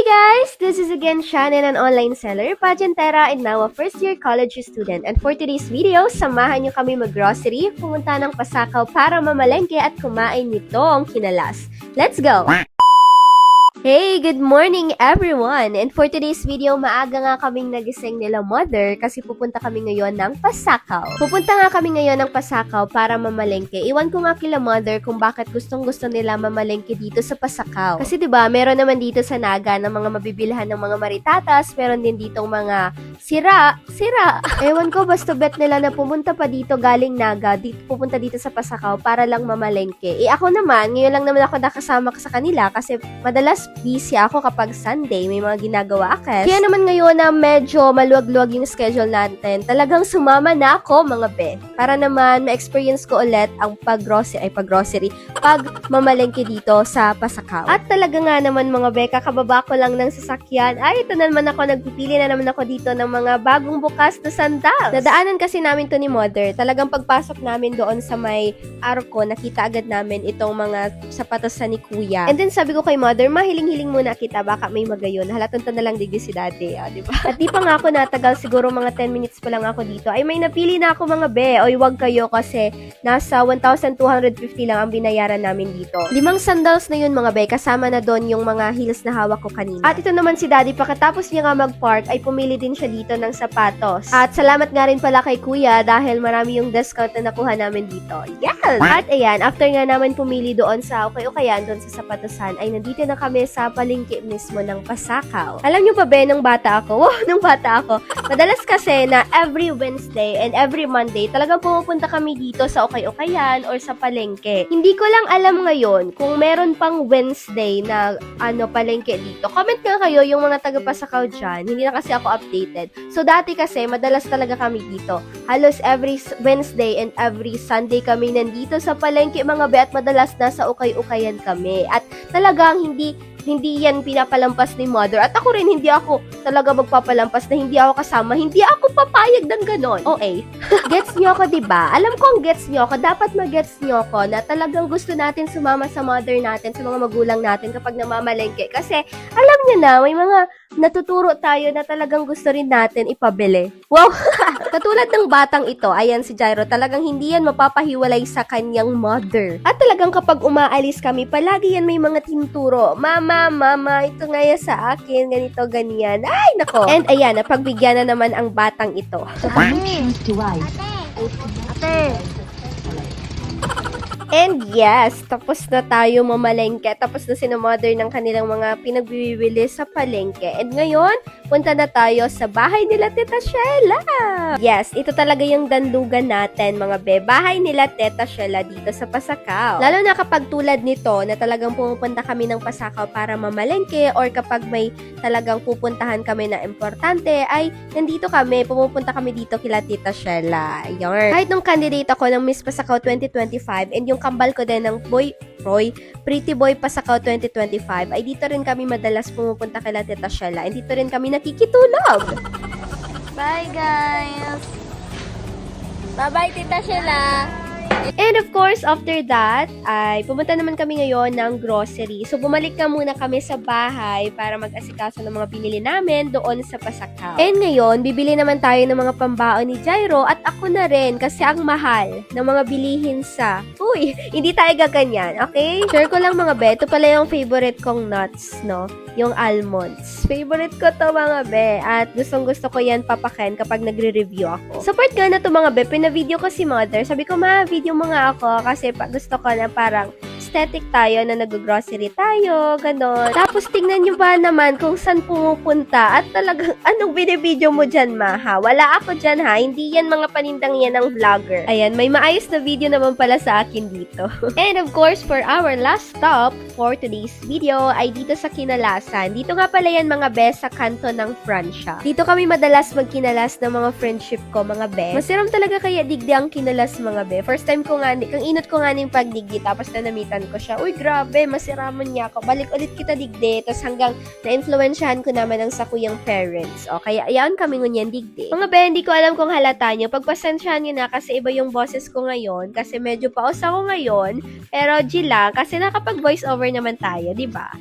guys! This is again Shannon, an online seller, pageantera, and now a first-year college student. And for today's video, samahan niyo kami mag-grocery, pumunta ng Pasakaw para mamalengke at kumain nitong kinalas. Let's go! Hey, good morning everyone! And for today's video, maaga nga kaming nagising nila mother kasi pupunta kami ngayon ng Pasakaw. Pupunta nga kami ngayon ng Pasakaw para mamalengke. Iwan ko nga kila mother kung bakit gustong-gusto nila mamalengke dito sa Pasakaw. Kasi 'di ba, meron naman dito sa Naga ng mga mabibilhan ng mga maritatas, meron din ditong mga sira. Ewan ko, basta bet nila na pumunta pa dito galing Naga, pupunta dito sa Pasakaw para lang mamalengke. Ako naman, ngayon lang naman ako nakasama sa kanila kasi madalas busy ako kapag Sunday, may mga ginagawa ako. Kaya naman ngayon na medyo maluwag-luwag yung schedule natin, talagang sumama na ako mga be. Para naman ma-experience ko ulit ang pag-grocery, pag-mamalengke dito sa Pasakaw. At talaga nga naman mga be, kakababa ko lang ng sasakyan. Ay, ito na naman ako, nagpipili na naman ako dito ng mga bagong bukas na sandals. Nadaanan kasi namin to ni mother. Talagang pagpasok namin doon sa may arko, nakita agad namin itong mga sapatos ni kuya. And then sabi ko kay mother, hiling muna kita, baka may magayon. Halatang na lang digdi si daddy, diba? At di pa nga ako natagal, siguro mga 10 minutes pa lang ako dito. Ay, may napili na ako mga be. Oy, wag kayo kasi nasa 1,250 lang ang binayaran namin dito. 5 sandals na yun mga be, kasama na doon yung mga heels na hawak ko kanina. At ito naman si daddy, pagkatapos niya nga mag-park, ay pumili din siya dito ng sapatos. At salamat nga rin pala kay kuya dahil marami yung discount na nakuha namin dito. Yes! At ayan, after nga namin pumili doon sa okay-okayan, doon sa sapatosan, ay nandito na kami sa palengke mismo ng Pasakaw. Alam nyo pa ba, nung bata ako, madalas kasi na every Wednesday and every Monday, talagang pumupunta kami dito sa okay-okayan or sa palengke. Hindi ko lang alam ngayon kung meron pang Wednesday na palengke dito. Comment nga kayo yung mga taga Pasakaw dyan. Hindi na kasi ako updated. So dati kasi, madalas talaga kami dito. Halos every Wednesday and every Sunday kami nandito sa palengke mga be, at madalas nasa okay-okayan kami. At talagang hindi yan pinapalampas ni mother. At ako rin, hindi ako talaga magpapalampas na hindi ako kasama. Hindi ako papayag ng ganon. Okay. Gets nyo ako, diba? Alam ko ang gets nyo ako. Dapat mag-gets nyo ako na talagang gusto natin sumama sa mother natin, sa mga magulang natin kapag namamalengke. Kasi, alam nyo na, may mga natuturo tayo na talagang gusto rin natin ipabili. Wow! Katulad ng batang ito, ayan si Jairo, talagang hindi yan mapapahiwalay sa kanyang mother. At talagang kapag umaalis kami, palagi yan may mga tinuturo. Mama, ito nga yan sa akin, ganito, ganyan. Ay, nako. And ayan, napagbigyan na naman ang batang ito. Ate! And yes, tapos na tayo mamalengke. Tapos na sinamother ng kanilang mga pinagbibili sa palengke. And ngayon, punta na tayo sa bahay nila Tita Shela. Yes, ito talaga yung dandugan natin mga be. Bahay nila Tita Shela dito sa Pasakaw. Lalo na kapag tulad nito na talagang pumupunta kami ng Pasakaw para mamalengke or kapag may talagang pupuntahan kami na importante ay nandito kami, pumupunta kami dito kila Tita Shela. Ayun. Kahit nung candidate ako ng Miss Pasakaw 2025 and yung kambal ko din ng Pretty Boy Pasakaw 2025 ay dito rin kami madalas pumupunta kila Tita Shela and dito rin kami nakikitulog. Bye guys! Bye-bye Tita Shela! And of course, after that, ay pumunta naman kami ngayon ng grocery. So, bumalik na muna kami sa bahay para mag-asikaso ng mga binili namin doon sa Pasakaw. And ngayon, bibili naman tayo ng mga pambaon ni Jairo at ako na rin kasi ang mahal ng mga bilihin sa... Uy, hindi tayo gaganyan, okay? Share ko lang mga be, ito pala yung favorite kong nuts, no? Yung almonds. Favorite ko to mga be at gustong-gusto ko yan papaken kapag nagre-review ako. Support nga na to mga be, pina-video ko si mother. Sabi ko, video mo nga ako kasi gusto ko na parang aesthetic tayo na nag-grocery tayo, ganon. Tapos tingnan nyo ba naman kung saan pumupunta at talagang anong binibideo mo dyan ha? Wala ako dyan ha, hindi yan mga panindang yan ng vlogger. Ayan, may maayos na video naman pala sa akin dito. And of course, for our last stop for today's video ay dito sa Kinalasan. Dito nga pala yan mga be sa kanto ng Francia. Dito kami madalas magkinalas ng mga friendship ko mga be. Masiram talaga kaya digdi ang kinalas mga be. First time ko nga, kang inot ko nga ng pagdigdi tapos nanamitan ko siya. Uy, grabe, masiraman niya ako. Balik ulit kita digdi. Tapos hanggang na-influensyahan ko naman ang sakuyang parents. O, kaya ayaw kami ngunyan digdi. Mga be, hindi ko alam kung halata nyo. Pagpasensyahan nyo na kasi iba yung boses ko ngayon. Kasi medyo paus ako ngayon. Pero G lang, kasi nakapag voice over naman tayo, di ba?